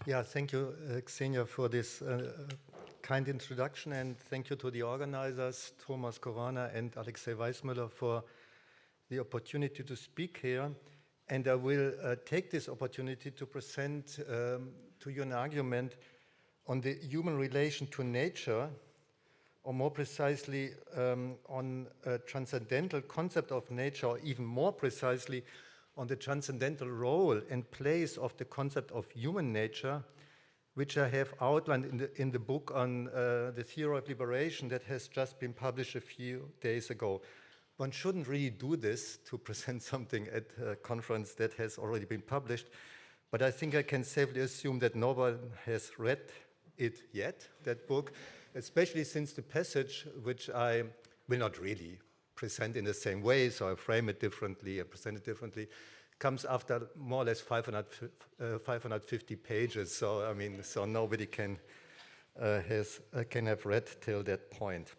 Yeah, thank you, Xenia, for this kind introduction, and thank you to the organizers, Thomas Korana and Alexei Weissmüller, for the opportunity to speak here. And I will take this opportunity to present to you an argument on the human relation to nature, or more precisely on a transcendental concept of nature, or even more precisely on the transcendental role and place of the concept of human nature, which I have outlined in the book on the theory of liberation that has just been published a few days ago. One shouldn't really do this to present something at a conference that has already been published, but I think I can safely assume that no one has read it yet, that book, especially since the passage, which I will not really present in the same way, so I frame it differently and present it differently, comes after more or less 550 pages. So, I mean, so nobody can have read till that point.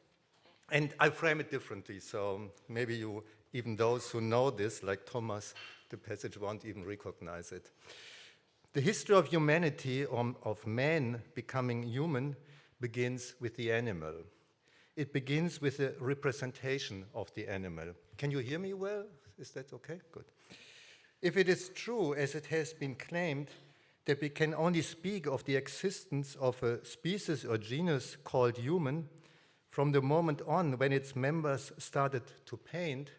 And I frame it differently, so maybe you, even those who know this, like Thomas, the passage won't even recognize it. The history of humanity, of man becoming human, begins with the animal. It begins with the representation of the animal. Can you hear me well? Is that okay? Good. If it is true, as it has been claimed, that we can only speak of the existence of a species or genus called human from the moment on when its members started to paint,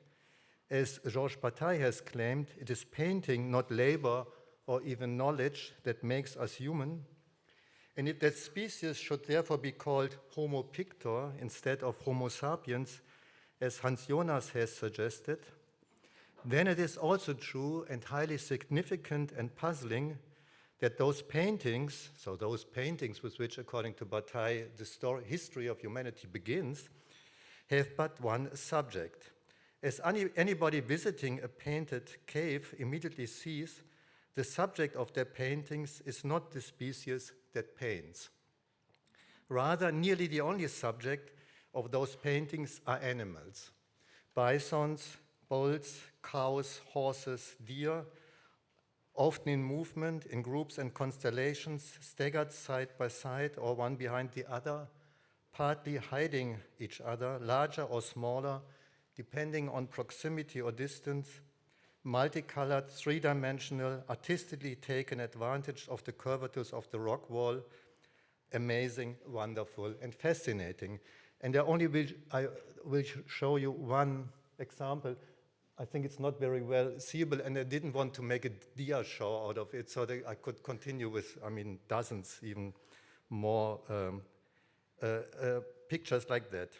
as Georges Bataille has claimed, it is painting, not labor or even knowledge, that makes us human. And if that species should therefore be called Homo Pictor instead of Homo sapiens, as Hans Jonas has suggested, then it is also true and highly significant and puzzling that those paintings, so those paintings with which, according to Bataille, the history of humanity begins, have but one subject. As anybody visiting a painted cave immediately sees, the subject of their paintings is not the species that paints. Rather, nearly the only subject of those paintings are animals. Bisons, bulls, cows, horses, deer, often in movement, in groups and constellations, staggered side by side or one behind the other, partly hiding each other, larger or smaller, depending on proximity or distance, multicolored, three-dimensional, artistically taken advantage of the curvatures of the rock wall, amazing, wonderful, and fascinating. And I will show you one example. I think it's not very well seeable, and I didn't want to make a dia show out of it, so that I could continue with, dozens, even more pictures like that.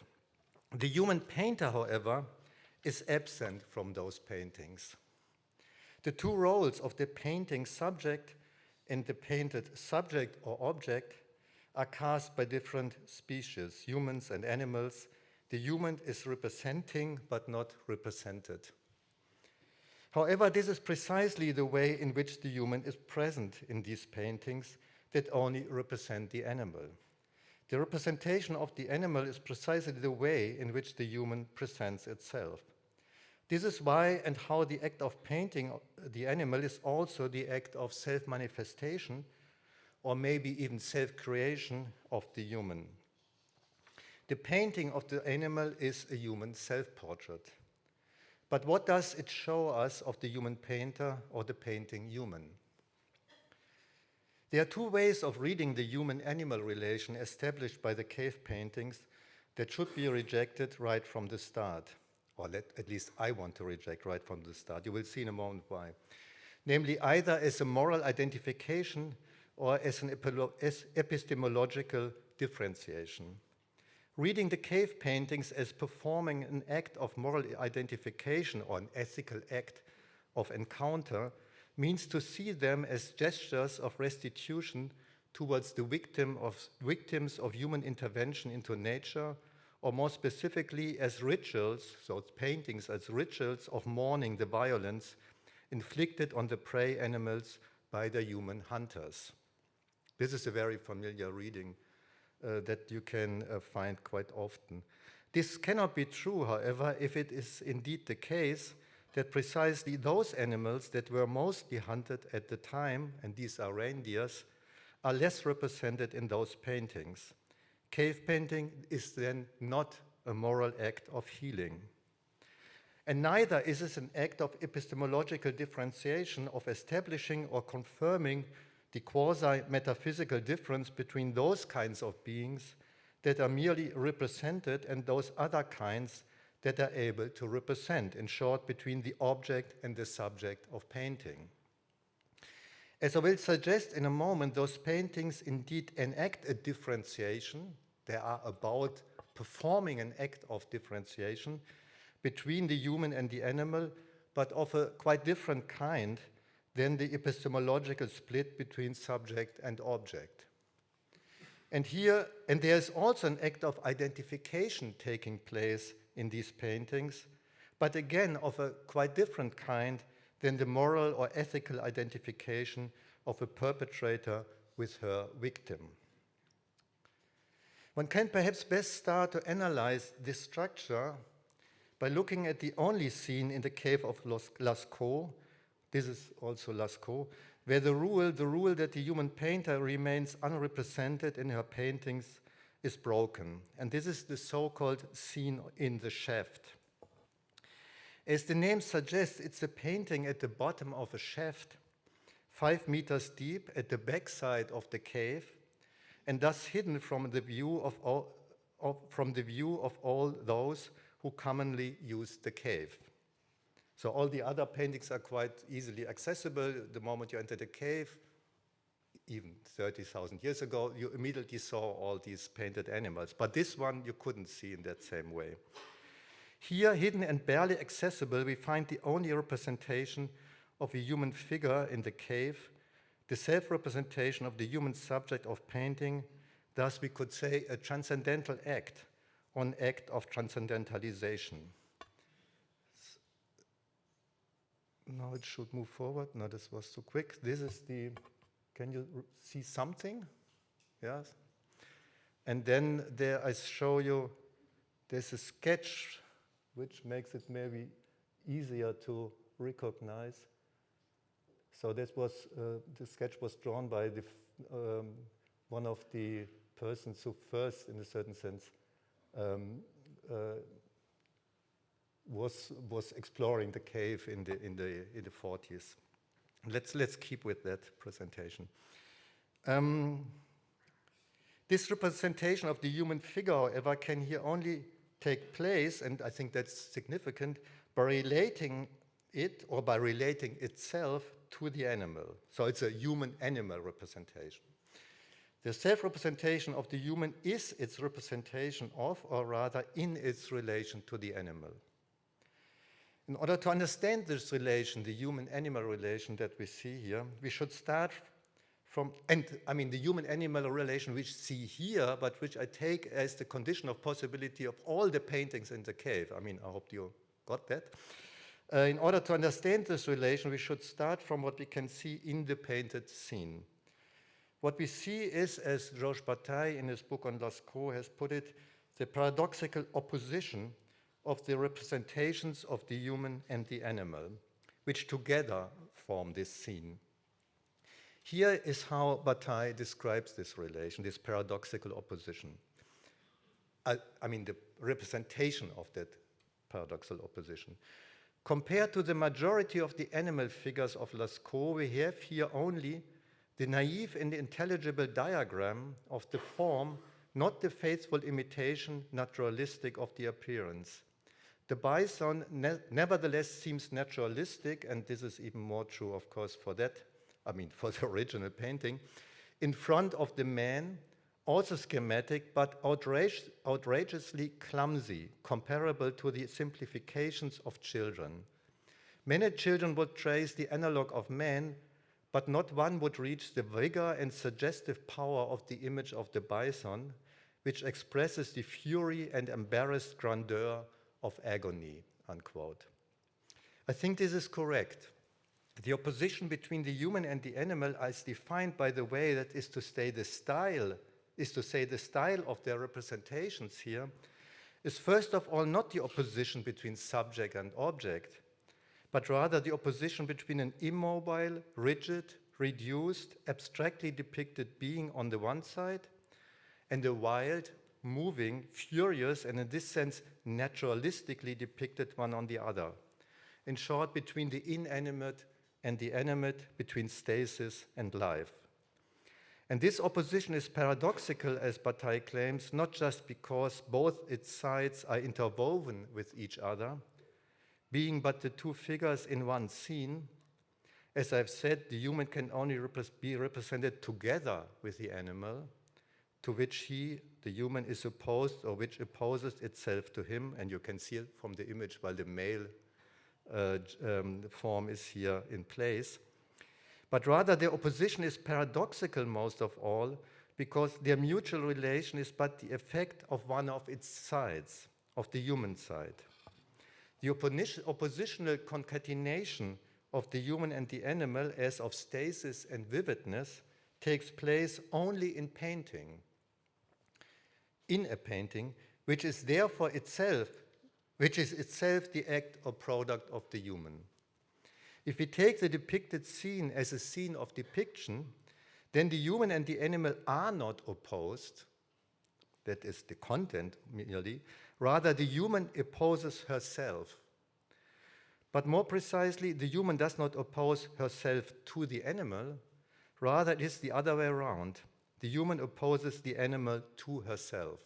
The human painter, however, is absent from those paintings. The two roles of the painting subject and the painted subject or object are cast by different species, humans and animals. The human is representing but not represented. However, this is precisely the way in which the human is present in these paintings that only represent the animal. The representation of the animal is precisely the way in which the human presents itself. This is why and how the act of painting the animal is also the act of self-manifestation, or maybe even self-creation of the human. The painting of the animal is a human self-portrait. But what does it show us of the human painter or the painting human? There are two ways of reading the human-animal relation established by the cave paintings that should be rejected right from the start. Or at least I want to reject right from the start. You will see in a moment why. Namely, either as a moral identification or as an epistemological differentiation. Reading the cave paintings as performing an act of moral identification or an ethical act of encounter means to see them as gestures of restitution towards the victims of human intervention into nature, or more specifically as rituals, so paintings as rituals of mourning the violence inflicted on the prey animals by the human hunters. This is a very familiar reading that you can find quite often. This cannot be true, however, if it is indeed the case that precisely those animals that were mostly hunted at the time, and these are reindeers, are less represented in those paintings. Cave painting is then not a moral act of healing. And neither is it an act of epistemological differentiation, of establishing or confirming the quasi-metaphysical difference between those kinds of beings that are merely represented and those other kinds that are able to represent, in short, between the object and the subject of painting. As I will suggest in a moment, those paintings indeed enact a differentiation. They are about performing an act of differentiation between the human and the animal, but of a quite different kind than the epistemological split between subject and object. And there is also an act of identification taking place in these paintings, but again of a quite different kind than the moral or ethical identification of a perpetrator with her victim. One can perhaps best start to analyze this structure by looking at the only scene in the cave of Lascaux. This is also Lascaux, where the rule that the human painter remains unrepresented in her paintings is broken. And this is the so-called scene in the shaft. As the name suggests, it's a painting at the bottom of a shaft, 5 meters deep at the backside of the cave, and thus hidden from the view of all those who commonly use the cave. So all the other paintings are quite easily accessible. The moment you enter the cave, even 30,000 years ago, you immediately saw all these painted animals. But this one you couldn't see in that same way. Here, hidden and barely accessible, we find the only representation of a human figure in the cave, the self-representation of the human subject of painting, thus we could say a transcendental act, an act of transcendentalization. Now it should move forward. No, this was too quick. This is the, can you see something? Yes. And then there I show you, there's a sketch which makes it maybe easier to recognize. So this was, the sketch was drawn by one of the persons who first, in a certain sense, was exploring the cave in the 40s. Let's keep with that presentation. This representation of the human figure, however, can here only take place, and I think that's significant, by relating it or by relating itself to the animal. So it's a human-animal representation. The self-representation of the human is its representation of, or rather in its relation to the animal. In order to understand this relation, the human-animal relation that we see here, we should start from, and I mean the human-animal relation which we see here, but which I take as the condition of possibility of all the paintings in the cave. I mean, I hope you got that. In order to understand this relation, we should start from what we can see in the painted scene. What we see is, as Georges Bataille in his book on Lascaux has put it, the paradoxical opposition of the representations of the human and the animal, which together form this scene. Here is how Bataille describes this relation, this paradoxical opposition. I mean, the representation of that paradoxical opposition. Compared to the majority of the animal figures of Lascaux, we have here only the naive and intelligible diagram of the form, not the faithful imitation, naturalistic of the appearance. The bison nevertheless seems naturalistic, and this is even more true, of course, for that, I mean, for the original painting, in front of the man, also schematic, but outrageously clumsy, comparable to the simplifications of children. Many children would trace the analog of man, but not one would reach the vigor and suggestive power of the image of the bison, which expresses the fury and embarrassed grandeur of agony, unquote. I think this is correct. The opposition between the human and the animal is defined by the way that is to say the style of their representations here is first of all not the opposition between subject and object, but rather the opposition between an immobile, rigid, reduced, abstractly depicted being on the one side, and a wild, moving, furious, and in this sense, naturalistically depicted one on the other. In short, between the inanimate and the animate, between stasis and life. And this opposition is paradoxical, as Bataille claims, not just because both its sides are interwoven with each other, being but the two figures in one scene. As I've said, the human can only be represented together with the animal, to which he, the human, is opposed, or which opposes itself to him. And you can see it from the image while the male form is here in place. But rather, their opposition is paradoxical most of all, because their mutual relation is but the effect of one of its sides, of the human side. The oppositional concatenation of the human and the animal, as of stasis and vividness, takes place only in painting. In a painting, which is therefore itself the act or product of the human. If we take the depicted scene as a scene of depiction, then the human and the animal are not opposed. That is the content merely. Rather, the human opposes herself. But more precisely, the human does not oppose herself to the animal. Rather, it is the other way around. The human opposes the animal to herself.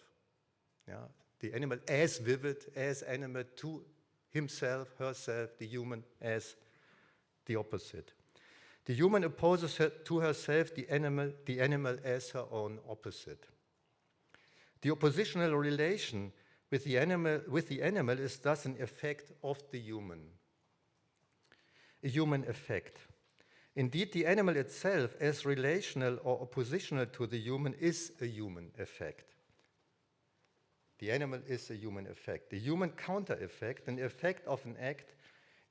Yeah? The animal as vivid, as animate to himself, herself, the human as the opposite. The human opposes to herself the animal as her own opposite. The oppositional relation with the animal is thus an effect of the human, a human effect. Indeed, the animal itself, as relational or oppositional to the human, is a human effect. The animal is a human effect. The human counter-effect, an effect of an act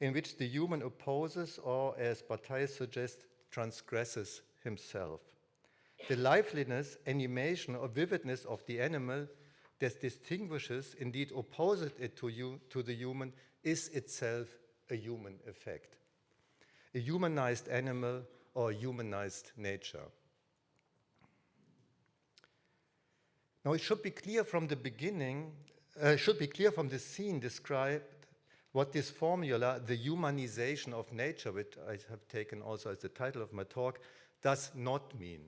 in which the human opposes or, as Bataille suggests, transgresses himself. The liveliness, animation, or vividness of the animal that distinguishes, indeed opposes it to the human, is itself a human effect. A humanized animal or a humanized nature. Now it should be clear from the beginning, from the scene described, what this formula, the humanization of nature, which I have taken also as the title of my talk, does not mean.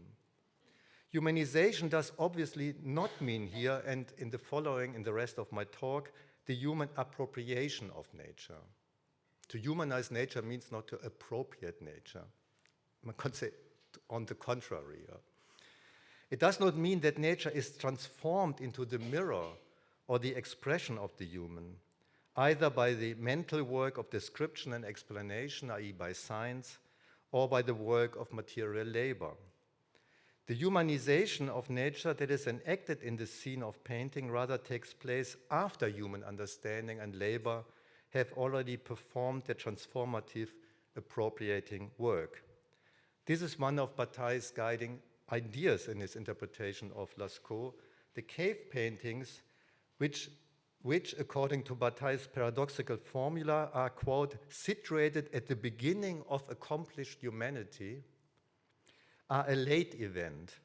Humanization does obviously not mean here, and in the rest of my talk, the human appropriation of nature. To humanize nature means not to appropriate nature. One could say on the contrary. It does not mean that nature is transformed into the mirror or the expression of the human, either by the mental work of description and explanation, i.e. by science, or by the work of material labor. The humanization of nature that is enacted in the scene of painting rather takes place after human understanding and labor have already performed their transformative, appropriating work. This is one of Bataille's guiding ideas in his interpretation of Lascaux, the cave paintings, which according to Bataille's paradoxical formula are, quote, situated at the beginning of accomplished humanity, are a late event.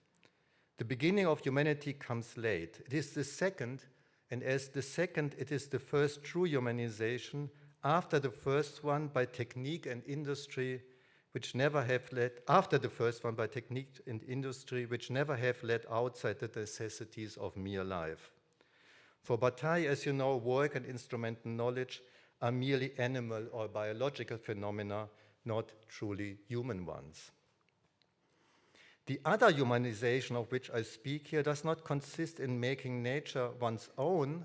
The beginning of humanity comes late. It is the second, and as the second, it is the first true humanization after the first one by technique and industry, which never have led outside the necessities of mere life. For Bataille, as you know, work and instrumental knowledge are merely animal or biological phenomena, not truly human ones. The other humanization of which I speak here does not consist in making nature one's own,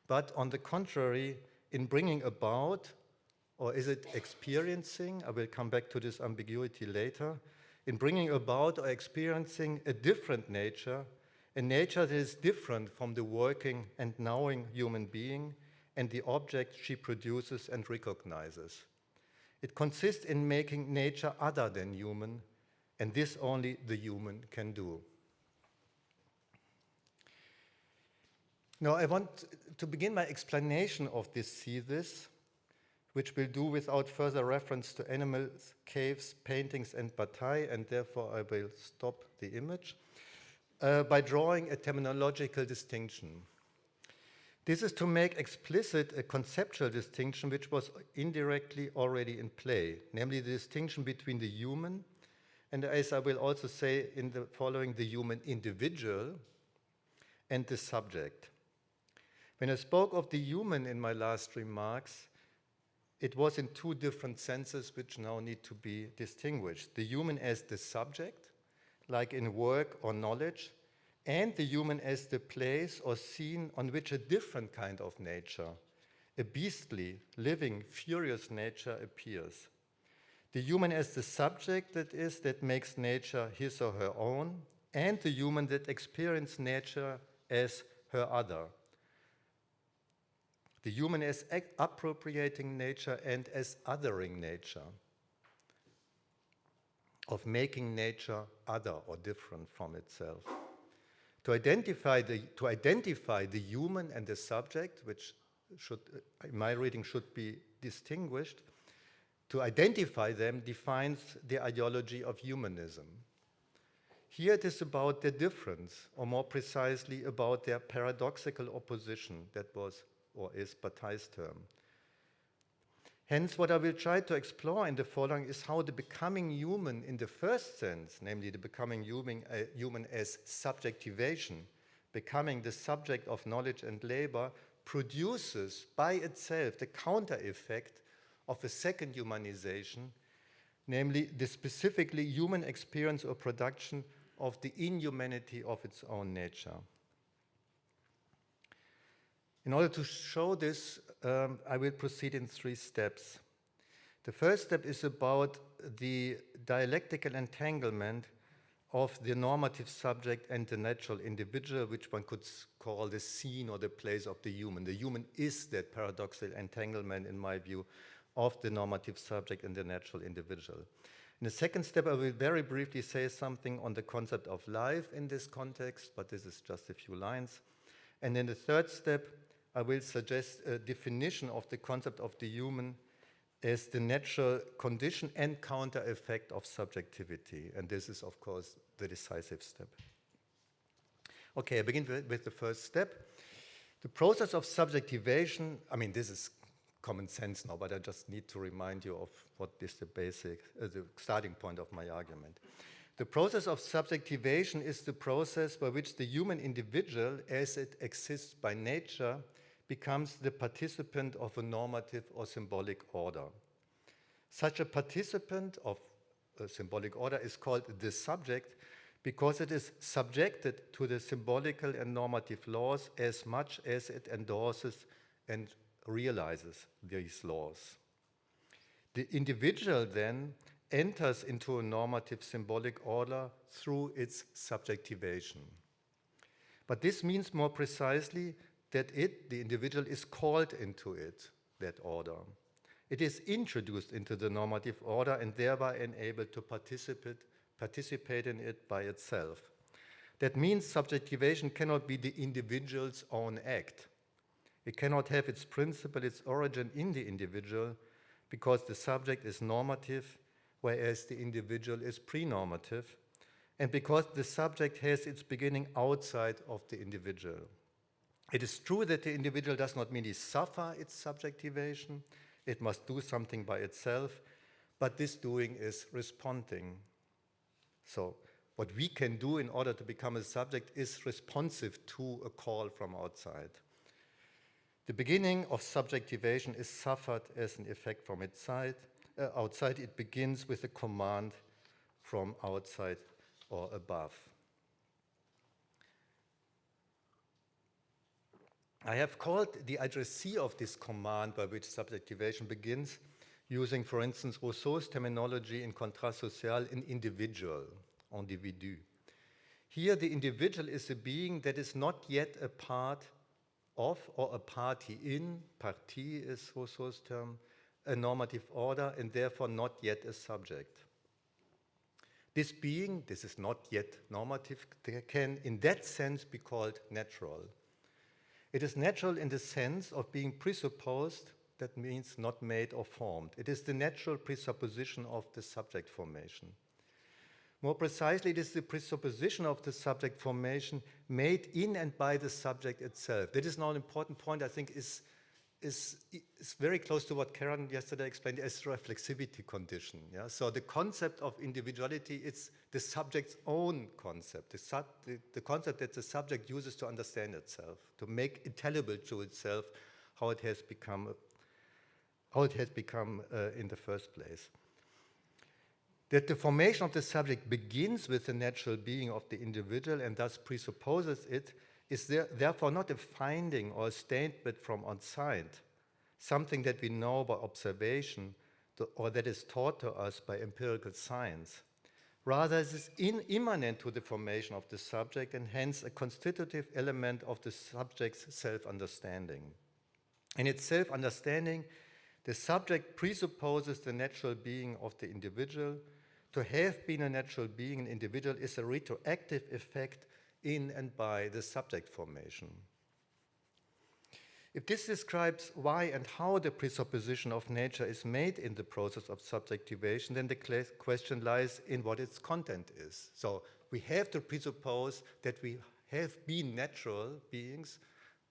but on the contrary, in bringing about, or is it experiencing? I will come back to this ambiguity later. In bringing about or experiencing a different nature, a nature that is different from the working and knowing human being and the object she produces and recognizes. It consists in making nature other than human, and this only the human can do. Now, I want to begin my explanation of this thesis which we'll do without further reference to animals, caves, paintings, and Bataille, and therefore I will stop the image, by drawing a terminological distinction. This is to make explicit a conceptual distinction which was indirectly already in play, namely the distinction between the human and, as I will also say in the following, the human individual and the subject. When I spoke of the human in my last remarks, it was in two different senses which now need to be distinguished. The human as the subject, like in work or knowledge, and the human as the place or scene on which a different kind of nature, a beastly, living, furious nature appears. The human as the subject, that is, that makes nature his or her own, and the human that experiences nature as her other. The human as appropriating nature and as othering nature, of making nature other or different from itself. To identify the human and the subject, which should, in my reading, should be distinguished, to identify them defines the ideology of humanism. Here it is about the difference, or more precisely about their paradoxical opposition, that was or is Bataille's term. Hence, what I will try to explore in the following is how the becoming human in the first sense, namely the becoming human as subjectivation, becoming the subject of knowledge and labor, produces by itself the counter effect of a second humanization, namely the specifically human experience or production of the inhumanity of its own nature. In order to show this, I will proceed in 3 steps. The first step is about the dialectical entanglement of the normative subject and the natural individual, which one could call the scene or the place of the human. The human is that paradoxical entanglement, in my view, of the normative subject and the natural individual. In the second step, I will very briefly say something on the concept of life in this context, but this is just a few lines. And in the third step, I will suggest a definition of the concept of the human as the natural condition and counter effect of subjectivity. And this is, of course, the decisive step. Okay, I begin with the first step. The process of subjectivation, I mean, this is common sense now, but I just need to remind you of what is the starting point of my argument. The process of subjectivation is the process by which the human individual, as it exists by nature, becomes the participant of a normative or symbolic order. Such a participant of a symbolic order is called the subject because it is subjected to the symbolical and normative laws as much as it endorses and realizes these laws. The individual then enters into a normative symbolic order through its subjectivation. But this means more precisely that the individual, is called into that order. It is introduced into the normative order and thereby enabled to participate in it by itself. That means subjectivation cannot be the individual's own act. It cannot have its principle, its origin in the individual, because the subject is normative, whereas the individual is pre-normative, and because the subject has its beginning outside of the individual. It is true that the individual does not merely suffer its subjectivation, it must do something by itself, but this doing is responding. So what we can do in order to become a subject is responsive to a call from outside. The beginning of subjectivation is suffered as an effect from its side. Outside, it begins with a command from outside or above. I have called the addressee of this command by which subjectivation begins, using, for instance, Rousseau's terminology in Contrat Social, an individual, individu. Here, the individual is a being that is not yet a part of or a party in, partie is Rousseau's term, a normative order, and therefore not yet a subject. This being, this is not yet normative, can in that sense be called natural. It is natural in the sense of being presupposed, that means not made or formed. It is the natural presupposition of the subject formation. More precisely, it is the presupposition of the subject formation made in and by the subject itself. That is now an important point, I think, is very close to what Karen yesterday explained as reflexivity condition. Yeah? So the concept of individuality is the subject's own concept, the concept that the subject uses to understand itself, to make intelligible to itself how it has become in the first place. That the formation of the subject begins with the natural being of the individual and thus presupposes it is therefore not a finding or a statement from outside, something that we know by observation or that is taught to us by empirical science. Rather, it is immanent to the formation of the subject and hence a constitutive element of the subject's self-understanding. In its self-understanding, the subject presupposes the natural being of the individual. To have been a natural being, an individual, is a retroactive effect in and by the subject formation. If this describes why and how the presupposition of nature is made in the process of subjectivation, then the question lies in what its content is. So we have to presuppose that we have been natural beings,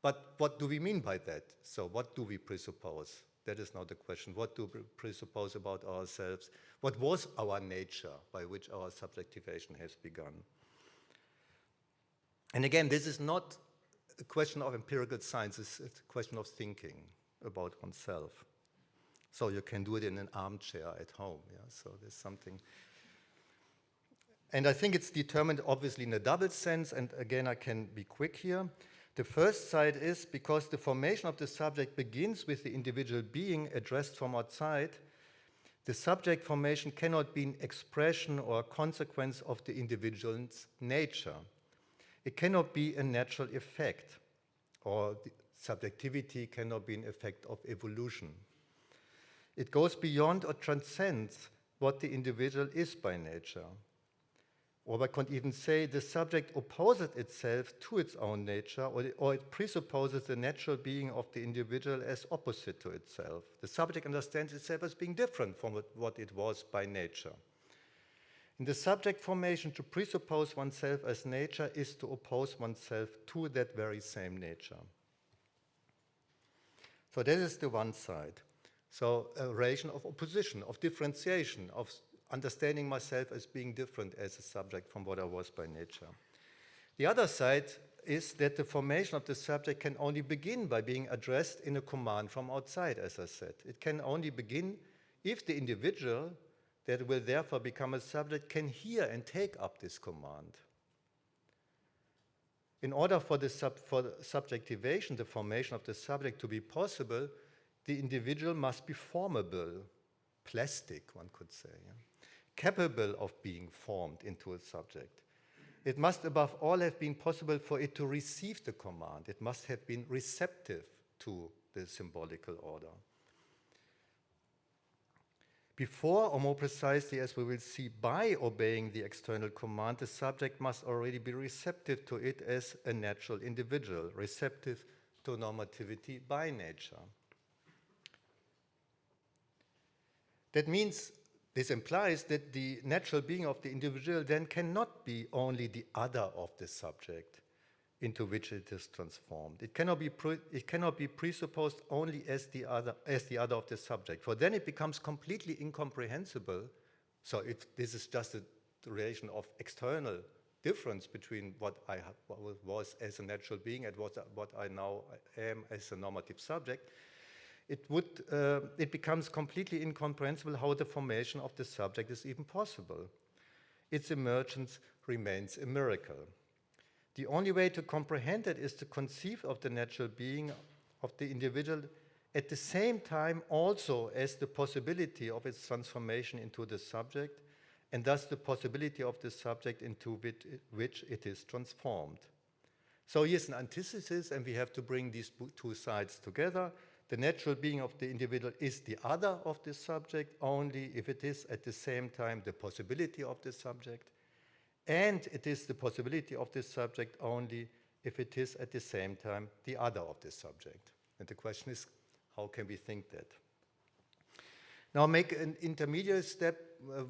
but what do we mean by that? So what do we presuppose? That is now the question. What do we presuppose about ourselves? What was our nature by which our subjectivation has begun? And again, this is not a question of empirical science, it's a question of thinking about oneself. So you can do it in an armchair at home. Yeah? So there's something. And I think it's determined obviously in a double sense, and again, I can be quick here. The first side is because the formation of the subject begins with the individual being addressed from outside, the subject formation cannot be an expression or a consequence of the individual's nature. It cannot be a natural effect, or the subjectivity cannot be an effect of evolution. It goes beyond or transcends what the individual is by nature. Or one could even say the subject opposes itself to its own nature, or it presupposes the natural being of the individual as opposite to itself. The subject understands itself as being different from what it was by nature. In the subject formation, to presuppose oneself as nature is to oppose oneself to that very same nature. So that is the one side. So a relation of opposition, of differentiation, of understanding myself as being different as a subject from what I was by nature. The other side is that the formation of the subject can only begin by being addressed in a command from outside, as I said. It can only begin if the individual that will therefore become a subject can hear and take up this command. In order for subjectivation, the formation of the subject to be possible, the individual must be formable, plastic, one could say, yeah? Capable of being formed into a subject. It must above all have been possible for it to receive the command. It must have been receptive to the symbolical order. Before, or more precisely, as we will see, by obeying the external command, the subject must already be receptive to it as a natural individual, receptive to normativity by nature. That means, this implies that the natural being of the individual then cannot be only the other of the subject into which it is transformed. It cannot be presupposed only as the other of the subject, for then it becomes completely incomprehensible. So if this is just a relation of external difference between what I was as a natural being and what I now am as a normative subject, it becomes completely incomprehensible how the formation of the subject is even possible. Its emergence remains a miracle. The only way to comprehend it is to conceive of the natural being of the individual at the same time also as the possibility of its transformation into the subject, and thus the possibility of the subject into which it is transformed. So here's an antithesis, and we have to bring these two sides together. The natural being of the individual is the other of the subject only if it is at the same time the possibility of the subject, and it is the possibility of this subject only if it is at the same time the other of the subject. And the question is, How can we think that? Now make an intermediate step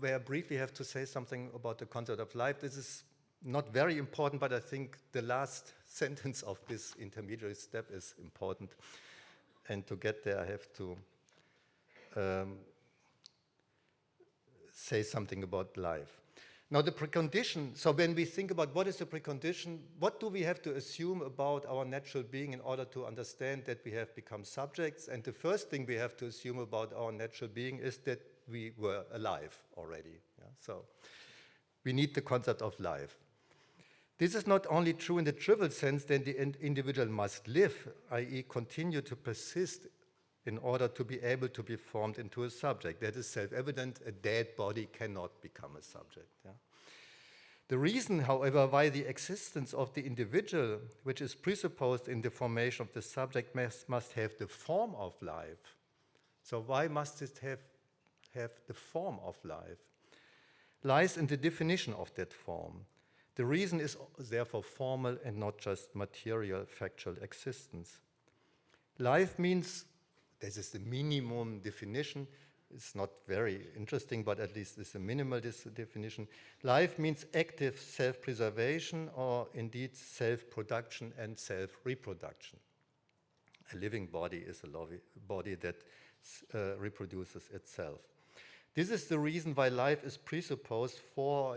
where I briefly have to say something about the concept of life. This is not very important, but I think the last sentence of this intermediate step is important. And to get there, I have to say something about life. Now the precondition, so when we think about what is the precondition, what do we have to assume about our natural being in order to understand that we have become subjects? And the first thing we have to assume about our natural being is that we were alive already. Yeah? So we need the concept of life. This is not only true in the trivial sense that the individual must live, i.e. continue to persist in order to be able to be formed into a subject. That is self-evident. A dead body cannot become a subject. Yeah? The reason, however, why the existence of the individual, which is presupposed in the formation of the subject, must have the form of life. So why must it have the form of life? Lies in the definition of that form. The reason is therefore formal and not just material, factual existence. Life means, this is the minimum definition. It's not very interesting, but at least it's a minimal definition. Life means active self-preservation, or indeed self-production and self-reproduction. A living body is a body that reproduces itself. This is the reason why life is presupposed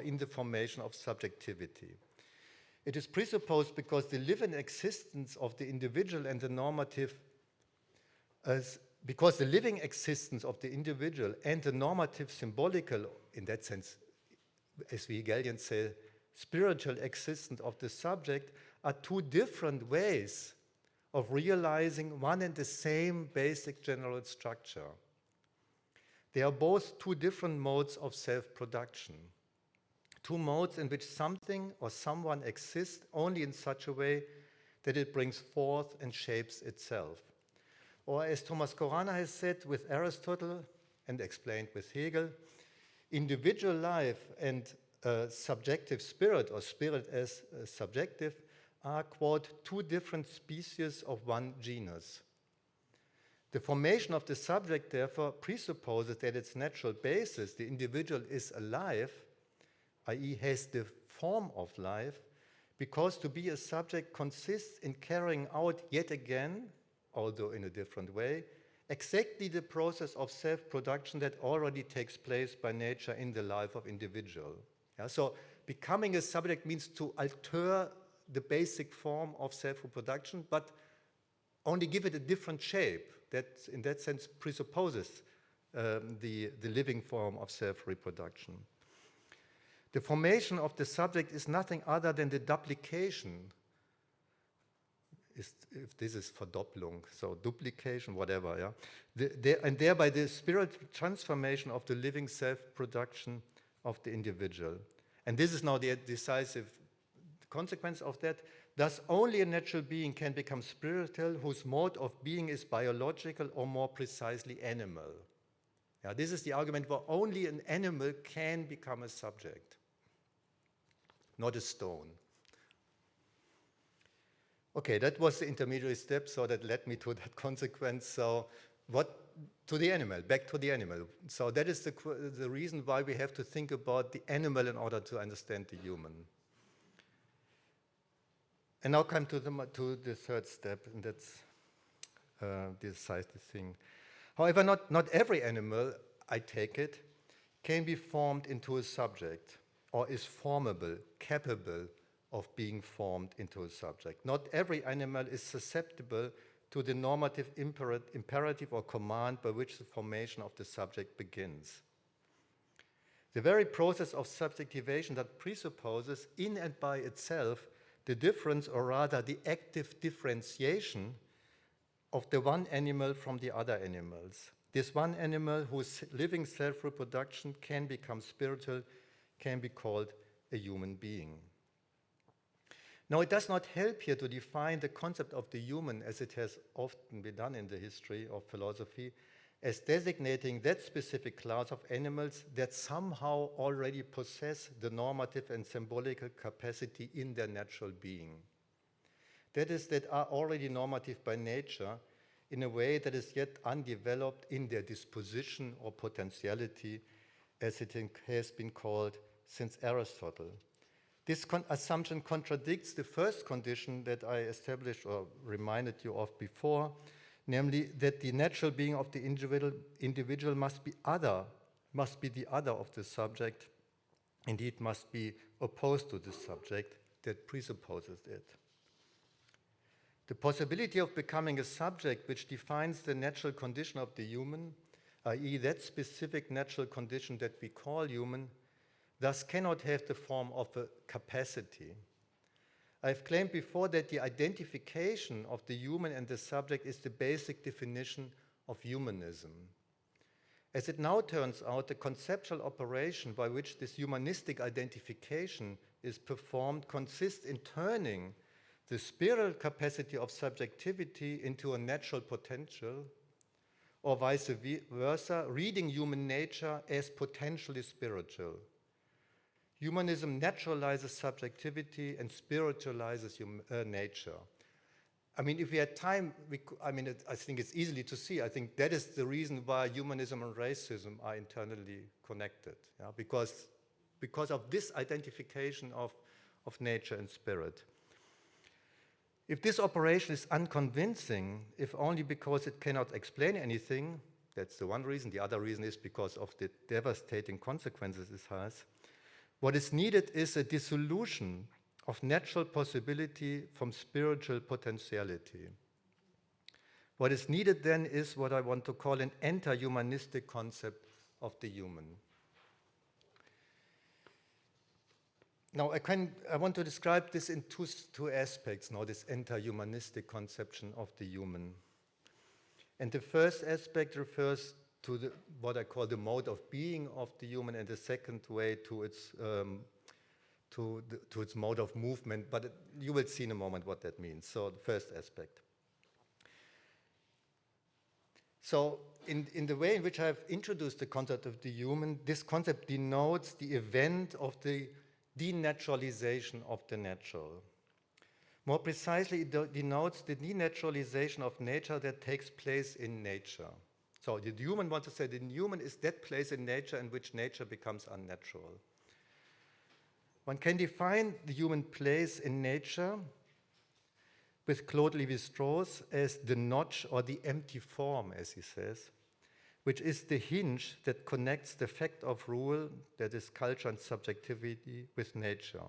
in the formation of subjectivity. It is presupposed because the living existence of the individual and the normative because the living existence of the individual and the normative symbolical, in that sense, as we Hegelians say, spiritual existence of the subject are two different ways of realizing one and the same basic general structure. They are both two different modes of self-production, two modes in which something or someone exists only in such a way that it brings forth and shapes itself. Or as Thomas Korana has said with Aristotle and explained with Hegel, individual life and subjective spirit, or spirit as subjective, are, quote, two different species of one genus. The formation of the subject, therefore, presupposes that its natural basis, the individual, is alive, i.e. has the form of life, because to be a subject consists in carrying out yet again, although in a different way, exactly the process of self-production that already takes place by nature in the life of individual. Yeah, so becoming a subject means to alter the basic form of self-reproduction, but only give it a different shape. That, in that sense, presupposes the living form of self-reproduction. The formation of the subject is nothing other than the duplication, if this is Verdopplung, so duplication, whatever, yeah? And thereby the spiritual transformation of the living self-production of the individual. And this is now the decisive consequence of that. Thus, only a natural being can become spiritual whose mode of being is biological, or more precisely animal. Yeah, this is the argument where only an animal can become a subject, not a stone. Okay, that was the intermediary step, so that led me to that consequence. So to the animal, back to the animal. So that is the reason why we have to think about the animal in order to understand the human. And now come to the third step, and that's the decisive thing. However, not every animal, I take it, can be formed into a subject, or is formable, capable of being formed into a subject. Not every animal is susceptible to the normative imperative or command by which the formation of the subject begins. The very process of subjectivation that presupposes in and by itself the difference, or rather the active differentiation of the one animal from the other animals. This one animal whose living self-reproduction can become spiritual can be called a human being. Now, it does not help here to define the concept of the human, as it has often been done in the history of philosophy, as designating that specific class of animals that somehow already possess the normative and symbolical capacity in their natural being. That is, that are already normative by nature, in a way that is yet undeveloped in their disposition or potentiality, as it has been called since Aristotle. This assumption contradicts the first condition that I established or reminded you of before, namely that the natural being of the individual must be the other of the subject, indeed must be opposed to the subject that presupposes it. The possibility of becoming a subject which defines the natural condition of the human, i.e. that specific natural condition that we call human, thus cannot have the form of a capacity. I've claimed before that the identification of the human and the subject is the basic definition of humanism. As it now turns out, the conceptual operation by which this humanistic identification is performed consists in turning the spiritual capacity of subjectivity into a natural potential, or vice versa, reading human nature as potentially spiritual. Humanism naturalizes subjectivity and spiritualizes nature. I mean, if we had time, I think it's easily to see. I think that is the reason why humanism and racism are internally connected, yeah? Because of this identification of nature and spirit. If this operation is unconvincing, if only because it cannot explain anything, that's the one reason. The other reason is because of the devastating consequences it has. What is needed is a dissolution of natural possibility from spiritual potentiality. What is needed then is what I want to call an anti-humanistic concept of the human. Now, I want to describe this in two aspects now, this anti-humanistic conception of the human. And the first aspect refers to what I call the mode of being of the human, and the second way to its mode of movement, but you will see in a moment what that means. So the first aspect. So in the way in which I've introduced the concept of the human, this concept denotes the event of the denaturalization of the natural. More precisely, it denotes the denaturalization of nature that takes place in nature. So the human wants to say the human is that place in nature in which nature becomes unnatural. One can define the human place in nature with Claude Lévi-Strauss as the notch or the empty form, as he says, which is the hinge that connects the fact of rule, that is culture and subjectivity, with nature.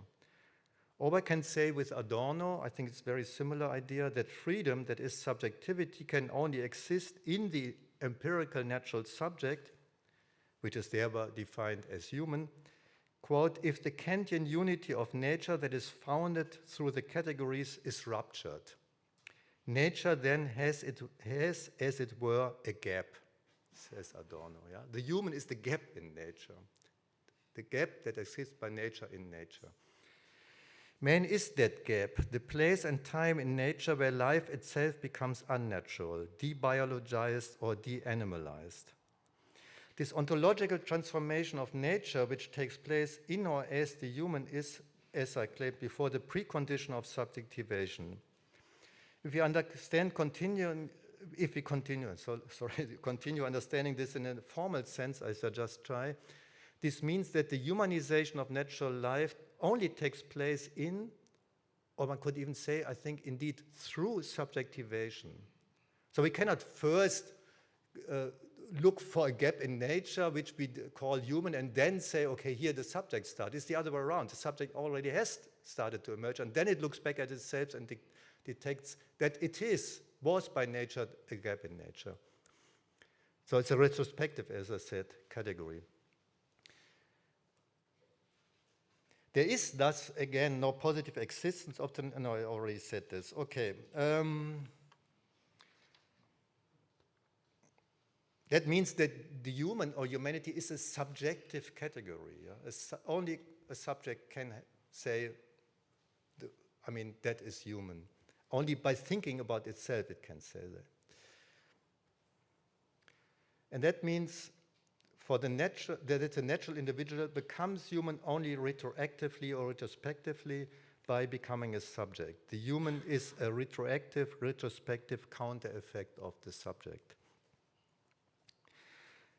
Or I can say with Adorno, I think it's a very similar idea, that freedom, that is subjectivity, can only exist in the empirical natural subject, which is thereby defined as human, quote, if the Kantian unity of nature that is founded through the categories is ruptured. Nature then has, as it were, a gap, says Adorno. Yeah? The human is the gap in nature, the gap that exists by nature in nature. Man is that gap, the place and time in nature where life itself becomes unnatural, debiologized or de-animalized. This ontological transformation of nature, which takes place in or as the human, is, as I claimed before, the precondition of subjectivation. If we continue understanding this in a formal sense, as I just try, this means that the humanization of natural life only takes place in, or one could even say, I think, indeed, through subjectivation. So we cannot first look for a gap in nature, which we call human, and then say, okay, here the subject starts. It's the other way around. The subject already has started to emerge, and then it looks back at itself and detects that it was by nature a gap in nature. So it's a retrospective, as I said, category. There is thus, again, no positive existence of the, no, I already said this. Okay. That means that the human or humanity is a subjective category. Yeah? Only a subject can say, that is human. Only by thinking about itself it can say that. And that means that the natural individual becomes human only retroactively or retrospectively, by becoming a subject. The human is a retroactive, retrospective counter effect of the subject.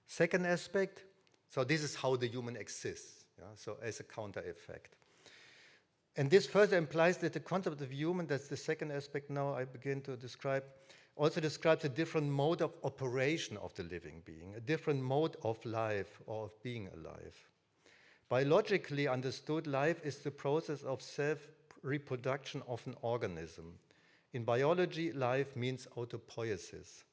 Second aspect, so this is how the human exists, so as a counter effect. And this further implies that the concept of human, that's the second aspect now I begin to describe, also describes a different mode of operation of the living being, a different mode of life or of being alive. Biologically understood, life is the process of self-reproduction of an organism. In biology, life means autopoiesis.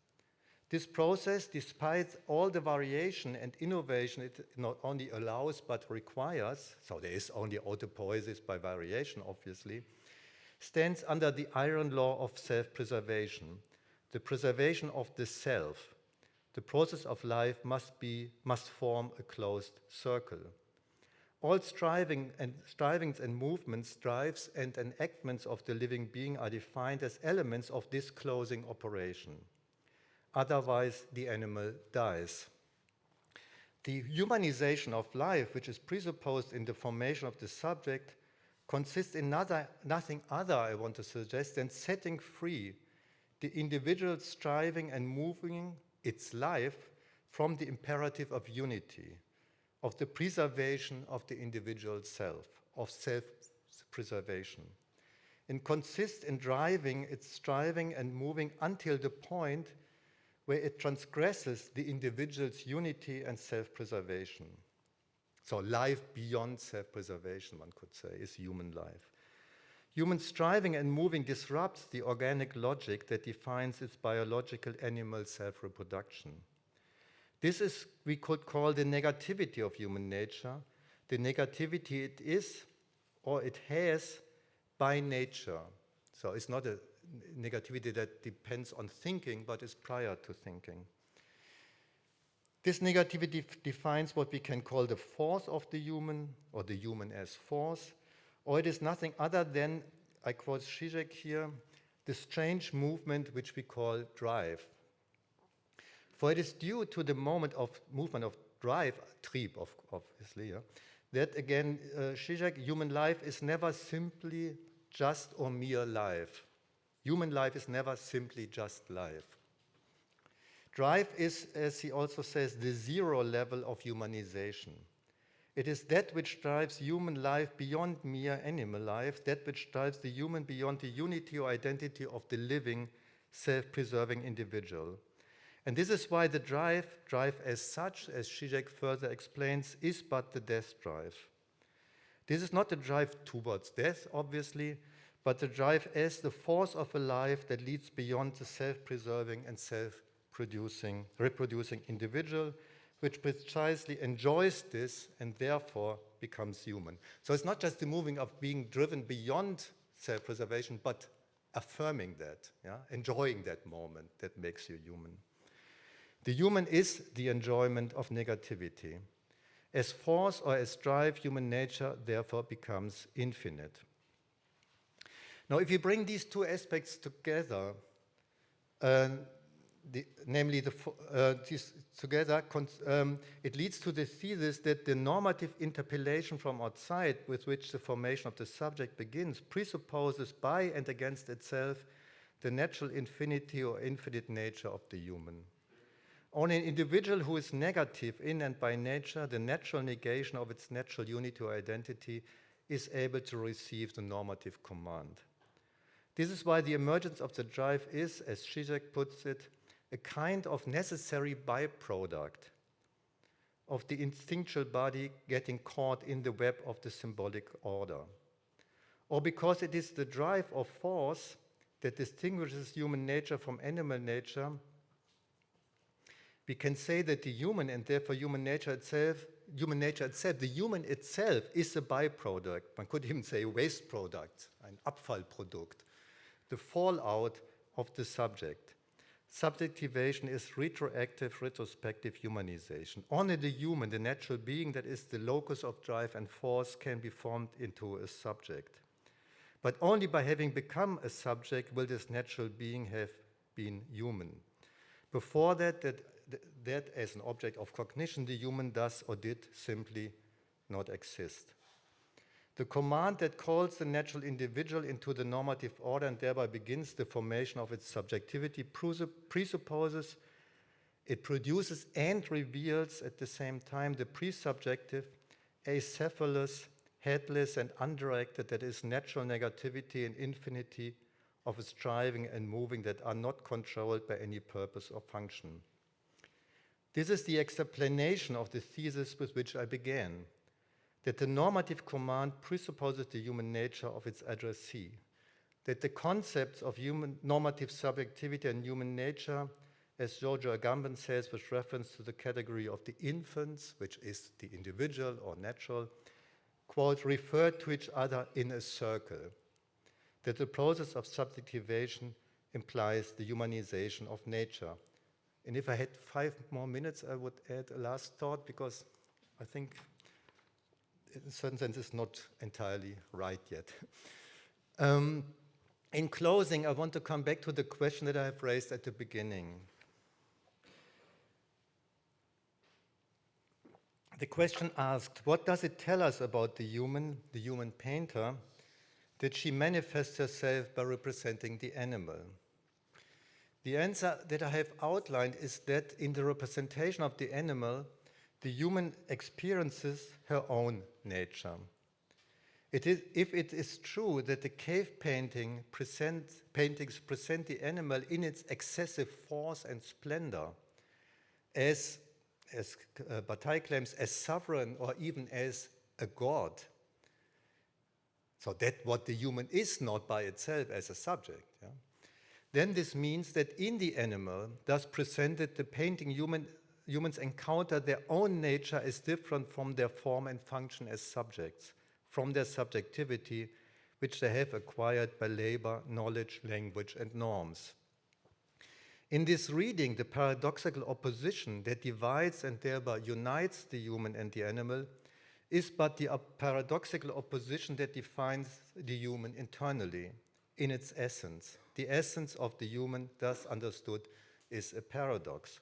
This process, despite all the variation and innovation it not only allows but requires, so there is only autopoiesis by variation, obviously, stands under the iron law of self-preservation, the preservation of the self. The process of life must form a closed circle. All strivings and movements, drives and enactments of the living being are defined as elements of this closing operation. Otherwise, the animal dies. The humanization of life, which is presupposed in the formation of the subject, consists in nothing other, I want to suggest, than setting free the individual striving and moving its life from the imperative of unity, of the preservation of the individual self, of self-preservation, and consists in driving its striving and moving until the point where it transgresses the individual's unity and self-preservation. So life beyond self-preservation, one could say, is human life. Human striving and moving disrupts the organic logic that defines its biological animal self-reproduction. This is, we could call the negativity of human nature, the negativity it is or it has by nature. So it's not a negativity that depends on thinking, but is prior to thinking. This negativity defines what we can call the force of the human, or the human as force, or it is nothing other than, I quote Zizek here, the strange movement which we call drive. For it is due to the movement of drive, Trieb, obviously, that again, Zizek, human life is never simply just or mere life. Human life is never simply just life. Drive is, as he also says, the zero level of humanization. It is that which drives human life beyond mere animal life, that which drives the human beyond the unity or identity of the living, self-preserving individual. And this is why the drive as such, as Zizek further explains, is but the death drive. This is not the drive towards death, obviously, but the drive as the force of a life that leads beyond the self-preserving and reproducing individual, which precisely enjoys this and therefore becomes human. So it's not just the moving of being driven beyond self-preservation, but affirming that, enjoying that moment that makes you human. The human is the enjoyment of negativity. As force or as drive, human nature therefore becomes infinite. Now, if you bring these two aspects together, it leads to the thesis that the normative interpellation from outside with which the formation of the subject begins presupposes by and against itself the natural infinity or infinite nature of the human. Only an individual who is negative in and by nature, the natural negation of its natural unity or identity, is able to receive the normative command. This is why the emergence of the drive is, as Zizek puts it, a kind of necessary byproduct of the instinctual body getting caught in the web of the symbolic order. Or because it is the drive of force that distinguishes human nature from animal nature, we can say that the human, and therefore human nature itself, the human itself is a byproduct. One could even say waste product, ein Abfallprodukt, the fallout of the subject. Subjectivation is retroactive, retrospective humanization. Only the human, the natural being that is the locus of drive and force, can be formed into a subject. But only by having become a subject will this natural being have been human. Before that as an object of cognition, the human does or did simply not exist. The command that calls the natural individual into the normative order and thereby begins the formation of its subjectivity presupposes, it produces and reveals at the same time the presubjective, acephalous, headless and undirected, that is natural negativity and infinity of striving and moving that are not controlled by any purpose or function. This is the explanation of the thesis with which I began, that the normative command presupposes the human nature of its addressee, that the concepts of human normative subjectivity and human nature, as Giorgio Agamben says with reference to the category of the infants, which is the individual or natural, quote, refer to each other in a circle, that the process of subjectivation implies the humanization of nature. And if I had 5 more minutes, I would add a last thought, because I think in a certain sense it's not entirely right yet. In closing, I want to come back to the question that I have raised at the beginning. The question asked, what does it tell us about the human painter, that she manifests herself by representing the animal? The answer that I have outlined is that in the representation of the animal, the human experiences her own nature. If it is true that the cave paintings present the animal in its excessive force and splendor, as Bataille claims, as sovereign or even as a god, so that what the human is not by itself as a subject, yeah? Then this means that in the animal, thus presented, the painting humans encounter their own nature as different from their form and function as subjects, from their subjectivity, which they have acquired by labor, knowledge, language, and norms. In this reading, the paradoxical opposition that divides and thereby unites the human and the animal is but the paradoxical opposition that defines the human internally, in its essence. The essence of the human, thus understood, is a paradox.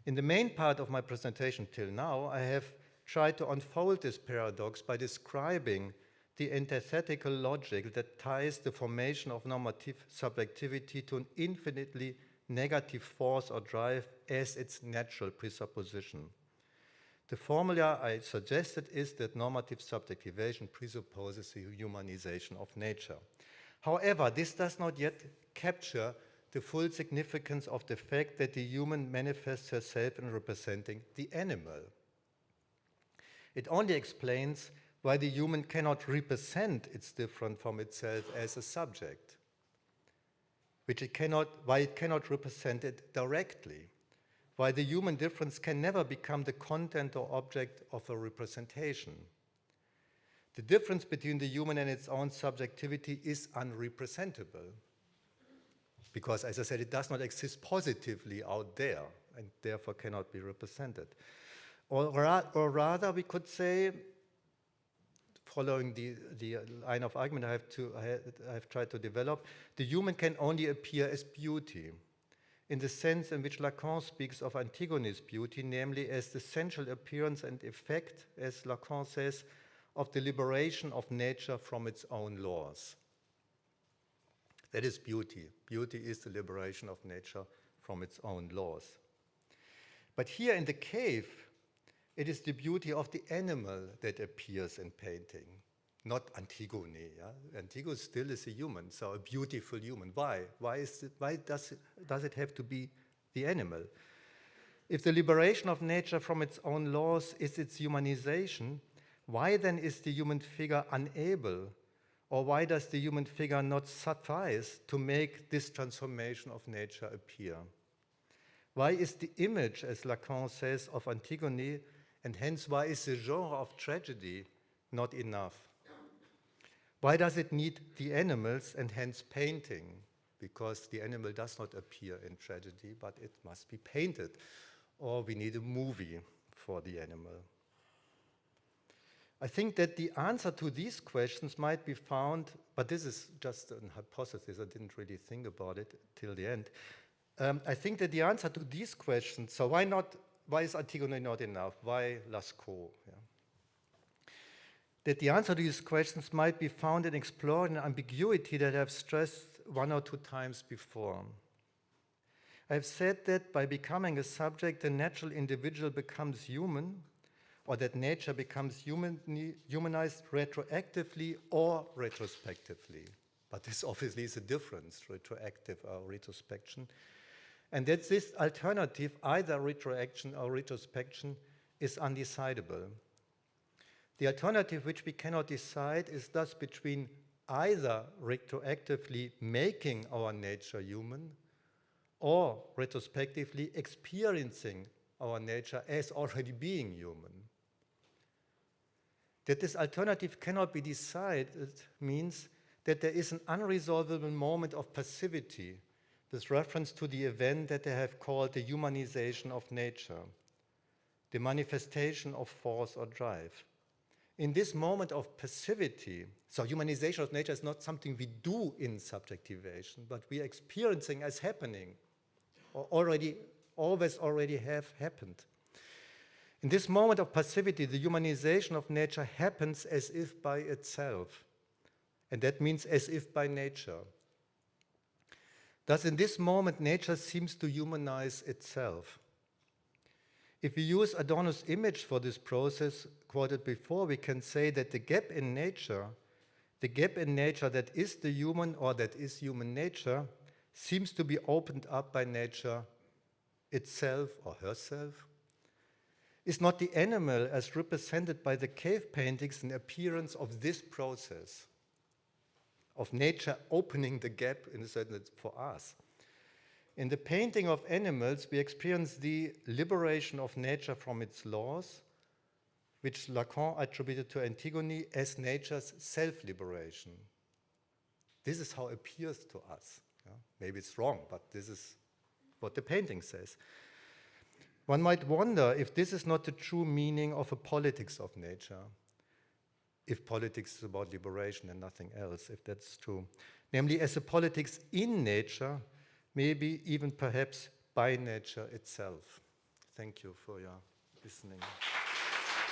In the main part of my presentation till now, I have tried to unfold this paradox by describing the antithetical logic that ties the formation of normative subjectivity to an infinitely negative force or drive as its natural presupposition. The formula I suggested is that normative subjectivation presupposes the humanization of nature. However, this does not yet capture the full significance of the fact that the human manifests herself in representing the animal. It only explains why the human cannot represent its different from itself as a subject, why it cannot represent it directly, why the human difference can never become the content or object of a representation. The difference between the human and its own subjectivity is unrepresentable, because, as I said, it does not exist positively out there and therefore cannot be represented. Or rather, we could say, following the line of argument I have tried to develop, the human can only appear as beauty, in the sense in which Lacan speaks of Antigone's beauty, namely as the essential appearance and effect, as Lacan says, of the liberation of nature from its own laws. That is beauty. Beauty is the liberation of nature from its own laws. But here in the cave, it is the beauty of the animal that appears in painting, not Antigone. Yeah? Antigone still is a human, so a beautiful human. Why? Why does it have to be the animal? If the liberation of nature from its own laws is its humanization, why then is the human figure unable, or why does the human figure not suffice to make this transformation of nature appear? Why is the image, as Lacan says, of Antigone, and hence why is the genre of tragedy not enough? Why does it need the animals and hence painting? Because the animal does not appear in tragedy, but it must be painted. Or we need a movie for the animal. I think that the answer to these questions might be found, but this is just a hypothesis, I didn't really think about it till the end. I think that the answer to these questions, so why is Antigone not enough? Why Lascaux? Yeah. that the answer to these questions might be found in exploring the ambiguity that I've stressed 1 or 2 times before. I've said that by becoming a subject, the natural individual becomes human, or that nature becomes humanized retroactively or retrospectively. But this obviously is a difference, retroactive or retrospection. And that this alternative, either retroaction or retrospection, is undecidable. The alternative which we cannot decide is thus between either retroactively making our nature human or retrospectively experiencing our nature as already being human. That this alternative cannot be decided means that there is an unresolvable moment of passivity with reference to the event that they have called the humanization of nature, the manifestation of force or drive. In this moment of passivity, so humanization of nature is not something we do in subjectivation, but we are experiencing as happening, or always already have happened. In this moment of passivity, the humanization of nature happens as if by itself, and that means as if by nature. Thus, in this moment, nature seems to humanize itself. If we use Adorno's image for this process quoted before, we can say that the gap in nature that is the human or that is human nature, seems to be opened up by nature itself or herself. Is not the animal as represented by the cave paintings an appearance of this process, of nature opening the gap in a certain sense for us? In the painting of animals, we experience the liberation of nature from its laws, which Lacan attributed to Antigone as nature's self-liberation. This is how it appears to us. Yeah? Maybe it's wrong, but this is what the painting says. One might wonder if this is not the true meaning of a politics of nature, if politics is about liberation and nothing else, if that's true. Namely, as a politics in nature, maybe even perhaps by nature itself. Thank you for your listening.